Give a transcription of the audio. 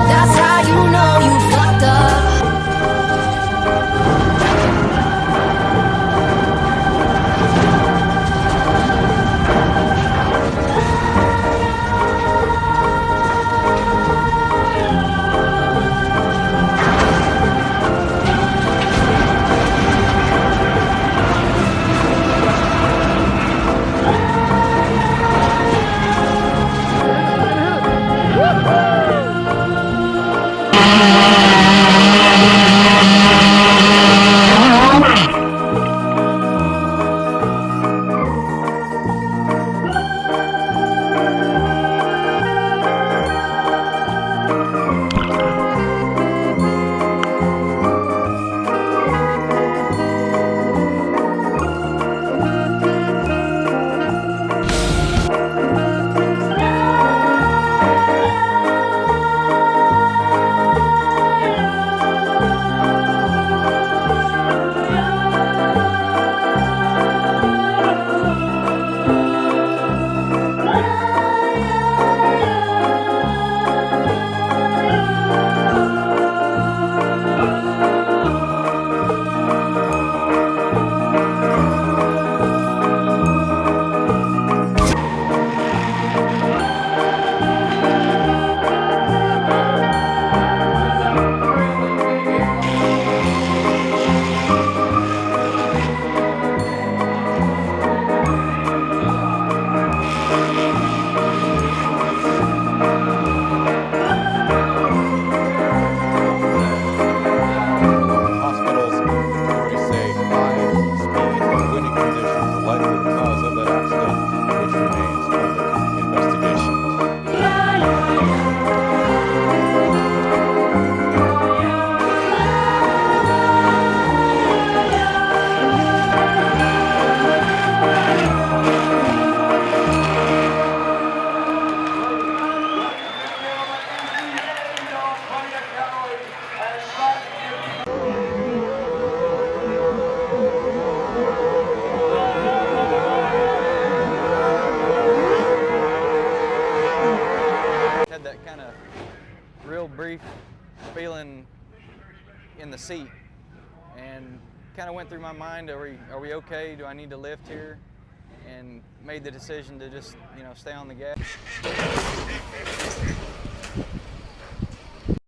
That's how you know you fucked up. Had that kind of real brief feeling in the seat, and kind of went through my mind, are we okay? Do I need to lift here? And made the decision to just, stay on the gas.